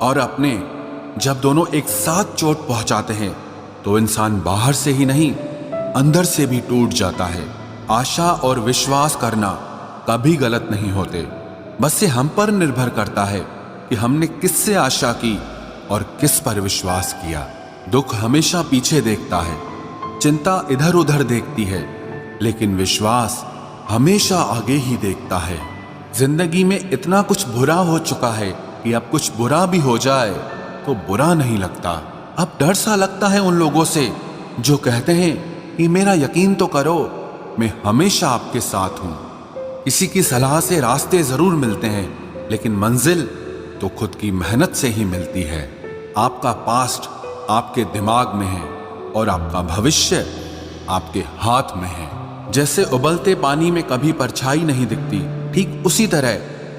और अपने जब दोनों एक साथ चोट पहुंचाते हैं तो इंसान बाहर से ही नहीं अंदर से भी टूट जाता है। आशा और विश्वास करना कभी गलत नहीं होते, बस ये हम पर निर्भर करता है कि हमने किससे आशा की और किस पर विश्वास किया। दुख हमेशा पीछे देखता है, चिंता इधर उधर देखती है, लेकिन विश्वास हमेशा आगे ही देखता है। जिंदगी में इतना कुछ बुरा हो चुका है कि अब कुछ बुरा भी हो जाए तो बुरा नहीं लगता। अब डर सा लगता है उन लोगों से जो कहते हैं कि मेरा यकीन तो करो, मैं हमेशा आपके साथ हूं। किसी की सलाह से रास्ते जरूर मिलते हैं, लेकिन मंजिल तो खुद की मेहनत से ही मिलती है। आपका पास्ट आपके दिमाग में है और आपका भविष्य आपके हाथ में है। जैसे उबलते पानी में कभी परछाई नहीं दिखती, ठीक उसी तरह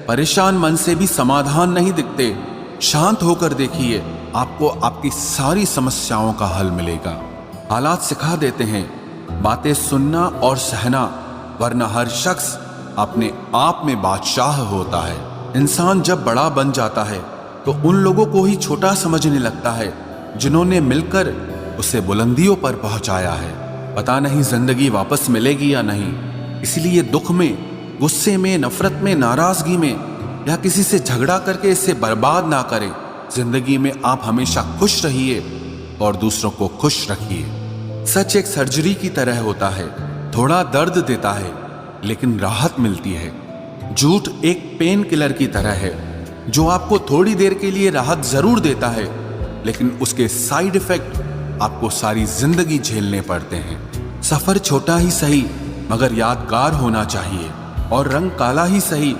परेशान मन से भी समाधान नहीं दिखते। शांत होकर देखिए, आपको आपकी सारी समस्याओं का हल मिलेगा। हालात सिखा देते हैं बातें सुनना और सहना, वरना हर शख्स अपने आप में बादशाह होता है। इंसान जब बड़ा बन जाता है तो उन लोगों को ही छोटा समझने लगता है जिन्होंने मिलकर उसे बुलंदियों पर पहुंचाया है। पता नहीं जिंदगी वापस मिलेगी या नहीं, इसलिए दुख में, गुस्से में, नफरत में, नाराजगी में या किसी से झगड़ा करके इसे बर्बाद ना करें। जिंदगी में आप हमेशा खुश रहिए और दूसरों को खुश रखिए। सच एक सर्जरी की तरह होता है, थोड़ा दर्द देता है लेकिन राहत मिलती है। झूठ एक पेन किलर की तरह है जो आपको थोड़ी देर के लिए राहत जरूर देता है, लेकिन उसके साइड इफेक्ट आपको सारी जिंदगी झेलने पड़ते हैं। सफर छोटा ही सही मगर यादगार होना चाहिए, और रंग काला ही सही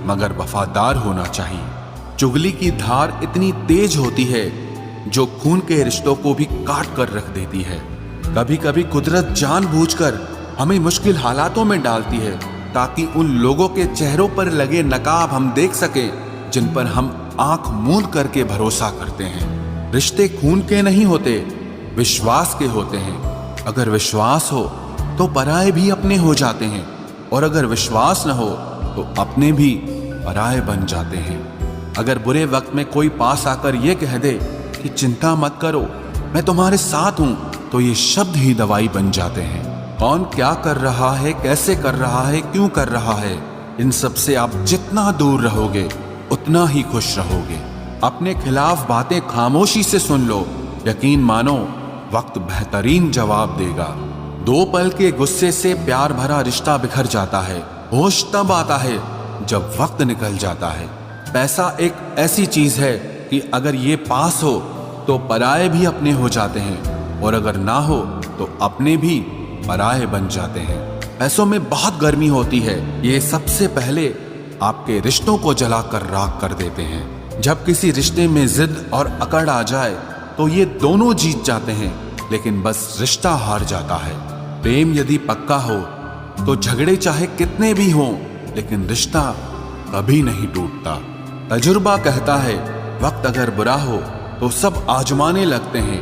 मगर वफादार होना चाहिए। चुगली की धार इतनी तेज होती है जो खून के रिश्तों को भी काट कर रख देती है। कभी कभी कुदरत जानबूझकर हमें मुश्किल हालातों में डालती है ताकि उन लोगों के चेहरों पर लगे नकाब हम देख सकें जिन पर हम आंख मूंद करके भरोसा करते हैं। रिश्ते खून के नहीं होते, विश्वास के होते हैं। अगर विश्वास हो तो पराये भी अपने हो जाते हैं, और अगर विश्वास न हो तो अपने भी पराये बन जाते हैं। अगर बुरे वक्त में कोई पास आकर ये कह दे कि चिंता मत करो, मैं तुम्हारे साथ हूं, तो ये शब्द ही दवाई बन जाते हैं। कौन क्या कर रहा है, कैसे कर रहा है, क्यों कर रहा है, इन सब से आप जितना दूर रहोगे उतना ही खुश रहोगे। अपने खिलाफ बातें खामोशी से सुन लो, यकीन मानो वक्त बेहतरीन जवाब देगा। दो पल के गुस्से से प्यार भरा रिश्ता बिखर जाता है। होश तब आता है जब वक्त निकल जाता है। पैसा एक ऐसी चीज है कि अगर ये पास हो तो पराये भी अपने हो जाते हैं, और अगर ना हो तो अपने भी पराये बन जाते हैं। पैसों में बहुत गर्मी होती है, ये सबसे पहले आपके रिश्तों को जलाकर राख कर देते हैं। जब किसी रिश्ते में जिद और अकड़ आ जाए तो ये दोनों जीत जाते हैं, लेकिन बस रिश्ता हार जाता है। प्रेम यदि पक्का हो तो झगड़े चाहे कितने भी हों, लेकिन रिश्ता कभी नहीं टूटता। तजुर्बा कहता है वक्त अगर बुरा हो तो सब आजमाने लगते हैं,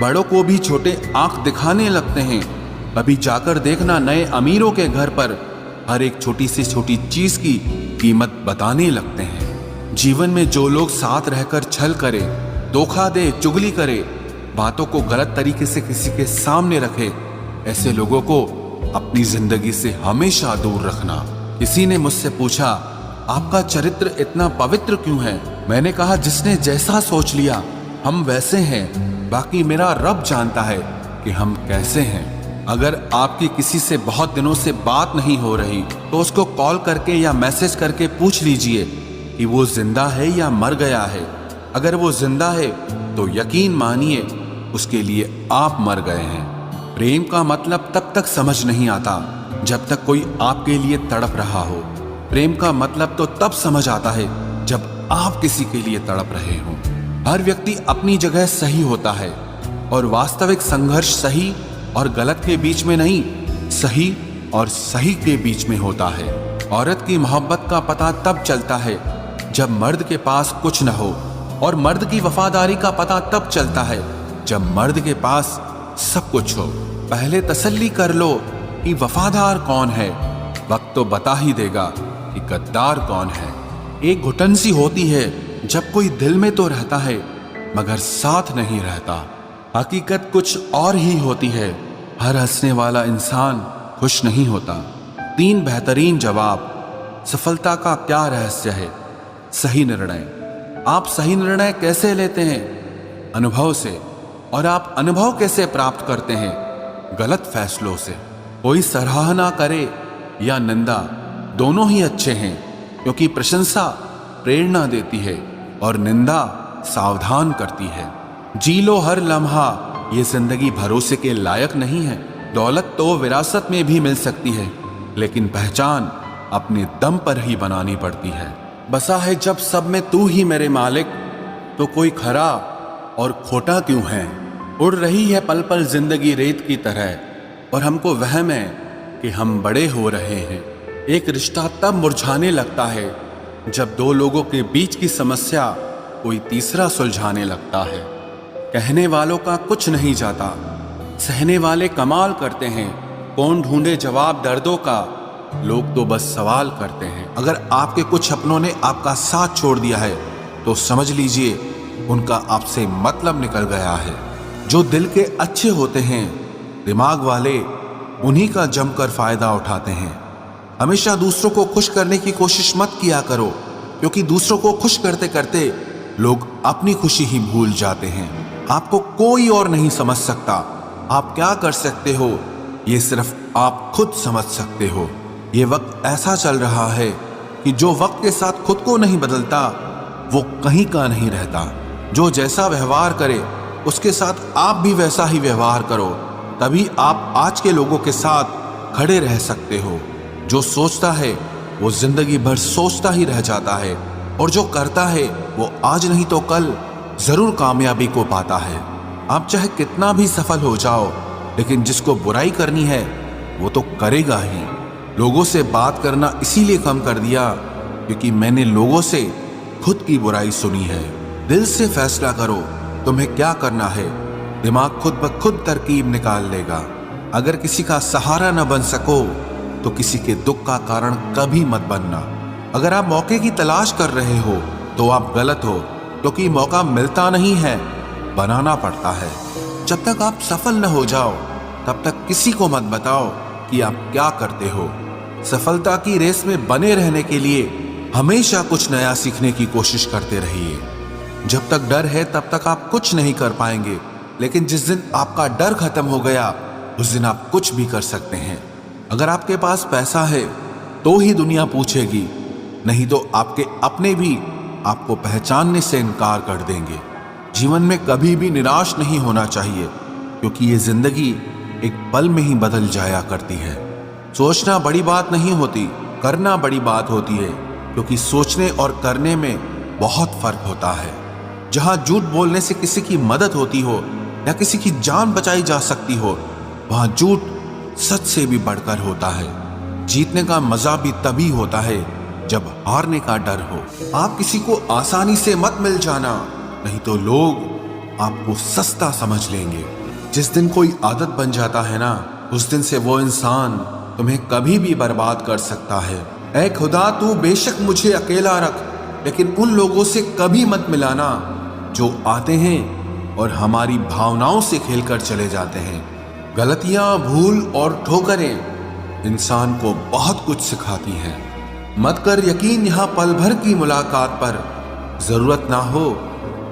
बड़ों को भी छोटे आंख दिखाने लगते हैं। कभी जाकर देखना नए अमीरों के घर पर हर एक छोटी से छोटी चीज की कीमत बताने लगते हैं। जीवन में जो लोग साथ रहकर छल करे, धोखा दे, चुगली करे, बातों को गलत तरीके से किसी के सामने रखे, ऐसे लोगों को अपनी जिंदगी से हमेशा दूर रखना। किसी ने मुझसे पूछा आपका चरित्र इतना पवित्र क्यों है? मैंने कहा जिसने जैसा सोच लिया हम वैसे हैं, बाकी मेरा रब जानता है कि हम कैसे हैं। अगर आपकी किसी से बहुत दिनों से बात नहीं हो रही तो उसको कॉल करके या मैसेज करके पूछ लीजिए कि वो जिंदा है या मर गया है। अगर वो जिंदा है तो यकीन मानिए उसके लिए आप मर गए हैं। प्रेम का मतलब तब तक समझ नहीं आता जब तक कोई आपके लिए तड़प रहा हो। प्रेम का मतलब तो तब समझ आता है जब आप किसी के लिए तड़प रहे हो। हर व्यक्ति अपनी जगह सही होता है, और वास्तविक संघर्ष सही और गलत के बीच में नहीं, सही और सही के बीच में होता है। औरत की मोहब्बत का पता तब चलता है जब मर्द के पास कुछ न हो, और मर्द की वफादारी का पता तब चलता है जब मर्द के पास सब कुछ हो। पहले तसल्ली कर लो कि वफादार कौन है, वक्त तो बता ही देगा कि गद्दार कौन है। एक घुटन सी होती है जब कोई दिल में तो रहता है मगर साथ नहीं रहता। हकीकत कुछ और ही होती है। हर हंसने वाला इंसान खुश नहीं होता। 3 बेहतरीन जवाब। सफलता का क्या रहस्य है? सही निर्णय। आप सही निर्णय कैसे लेते हैं? अनुभव से। और आप अनुभव कैसे प्राप्त करते हैं? गलत फैसलों से। कोई सराहना करे या निंदा, दोनों ही अच्छे हैं, क्योंकि प्रशंसा प्रेरणा देती है और निंदा सावधान करती है। जी लो हर लम्हा, ये जिंदगी भरोसे के लायक नहीं है। दौलत तो विरासत में भी मिल सकती है, लेकिन पहचान अपने दम पर ही बनानी पड़ती है। बसा है जब सब में तू ही मेरे मालिक, तो कोई खरा और खोटा क्यों है? उड़ रही है पल पल जिंदगी रेत की तरह, और हमको वहम है कि हम बड़े हो रहे हैं। एक रिश्ता तब मुरझाने लगता है जब 2 लोगों के बीच की समस्या कोई तीसरा सुलझाने लगता है। कहने वालों का कुछ नहीं जाता, सहने वाले कमाल करते हैं। कौन ढूंढे जवाब दर्दों का, लोग तो बस सवाल करते हैं। अगर आपके कुछ अपनों ने आपका साथ छोड़ दिया है तो समझ लीजिए उनका आपसे मतलब निकल गया है। जो दिल के अच्छे होते हैं, दिमाग वाले, उन्हीं का जमकर फायदा उठाते हैं। हमेशा दूसरों को खुश करने की कोशिश मत किया करो, क्योंकि दूसरों को खुश करते करते लोग अपनी खुशी ही भूल जाते हैं। आपको कोई और नहीं समझ सकता। आप क्या कर सकते हो, ये सिर्फ आप खुद समझ सकते हो। ये वक्त ऐसा चल रहा है कि जो वक्त के साथ खुद को नहीं बदलता, वो कहीं का नहीं रहता। जो जैसा व्यवहार करे, उसके साथ आप भी वैसा ही व्यवहार करो, तभी आप आज के लोगों के साथ खड़े रह सकते हो। जो सोचता है वो जिंदगी भर सोचता ही रह जाता है, और जो करता है वो आज नहीं तो कल जरूर कामयाबी को पाता है। आप चाहे कितना भी सफल हो जाओ, लेकिन जिसको बुराई करनी है वो तो करेगा ही। लोगों से बात करना इसीलिए कम कर दिया क्योंकि मैंने लोगों से खुद की बुराई सुनी है। दिल से फैसला करो तुम्हें क्या करना है, दिमाग खुद ब खुद तरकीब निकाल लेगा। अगर किसी का सहारा न बन सको तो किसी के दुख का कारण कभी मत बनना। अगर आप मौके की तलाश कर रहे हो तो आप गलत हो, क्योंकि मौका मिलता नहीं है, बनाना पड़ता है। जब तक आप सफल न हो जाओ तब तक किसी को मत बताओ कि आप क्या करते हो। सफलता की रेस में बने रहने के लिए हमेशा कुछ नया सीखने की कोशिश करते रहिए। जब तक डर है तब तक आप कुछ नहीं कर पाएंगे, लेकिन जिस दिन आपका डर खत्म हो गया उस दिन आप कुछ भी कर सकते हैं। अगर आपके पास पैसा है तो ही दुनिया पूछेगी, नहीं तो आपके अपने भी आपको पहचानने से इनकार कर देंगे। जीवन में कभी भी निराश नहीं होना चाहिए, क्योंकि ये जिंदगी एक पल में ही बदल जाया करती है। सोचना बड़ी बात नहीं होती, करना बड़ी बात होती है, क्योंकि सोचने और करने में बहुत फर्क होता है। जहां झूठ बोलने से किसी की मदद होती हो या किसी की जान बचाई जा सकती हो, वहां झूठ सच से भी बढ़कर होता है। जीतने का मजा भी तभी होता है जब हारने का डर हो। आप किसी को आसानी से मत मिल जाना, नहीं तो लोग आपको सस्ता समझ लेंगे। जिस दिन कोई आदत बन जाता है ना, उस दिन से वो इंसान तुम्हें कभी भी बर्बाद कर सकता है। ऐ खुदा तू बेशक मुझे अकेला रख, लेकिन उन लोगों से कभी मत मिलाना जो आते हैं और हमारी भावनाओं से खेलकर चले जाते हैं। गलतियां, भूल और ठोकरें इंसान को बहुत कुछ सिखाती हैं। मत कर यकीन यहाँ पल भर की मुलाकात पर, जरूरत ना हो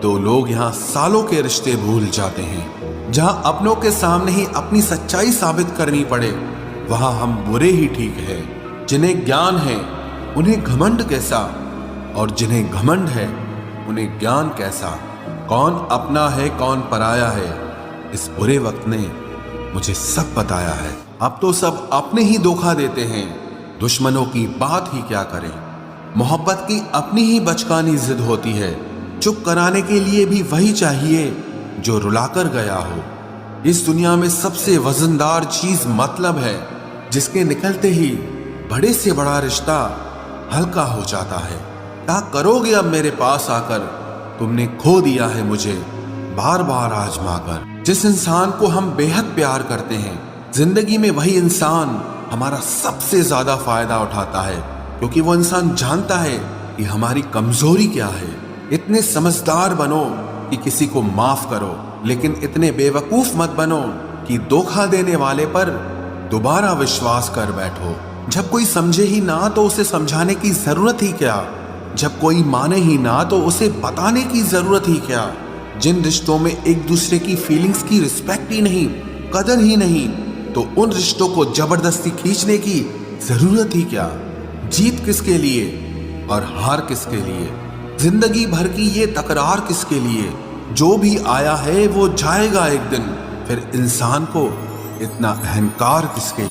तो लोग यहाँ सालों के रिश्ते भूल जाते हैं। जहाँ अपनों के सामने ही अपनी सच्चाई साबित करनी पड़े, वहाँ हम बुरे ही ठीक है। जिन्हें ज्ञान है उन्हें घमंड कैसा, और जिन्हें घमंड है उन्हें ज्ञान कैसा। कौन अपना है कौन पराया है, इस बुरे वक्त ने मुझे सब बताया है। अब तो सब अपने ही धोखा देते हैं, दुश्मनों की बात ही क्या करें। मोहब्बत की अपनी ही बचकानी जिद होती है, चुप कराने के लिए भी वही चाहिए जो रुलाकर गया हो। इस दुनिया में सबसे वजनदार चीज मतलब है, जिसके निकलते ही बड़े से बड़ा रिश्ता हल्का हो जाता है। क्या करोगे अब मेरे पास आकर, तुमने खो दिया है मुझे बार बार आजमा कर। जिस इंसान को हम बेहद प्यार करते हैं, जिंदगी में वही इंसान हमारा सबसे ज्यादा फायदा उठाता है, क्योंकि वो इंसान जानता है कि हमारी कमजोरी क्या है। इतने समझदार बनो कि किसी को माफ करो, लेकिन इतने बेवकूफ मत बनो कि धोखा देने वाले पर दोबारा विश्वास कर बैठो। जब कोई समझे ही ना तो उसे समझाने की जरूरत ही क्या, जब कोई माने ही ना तो उसे बताने की जरूरत ही क्या। जिन रिश्तों में एक दूसरे की फीलिंग्स की रिस्पेक्ट ही नहीं, कदर ही नहीं, तो उन रिश्तों को जबरदस्ती खींचने की जरूरत ही क्या। जीत किसके लिए और हार किसके लिए, जिंदगी भर की ये तकरार किसके लिए। जो भी आया है वो जाएगा एक दिन, फिर इंसान को इतना अहंकार किसके लिए।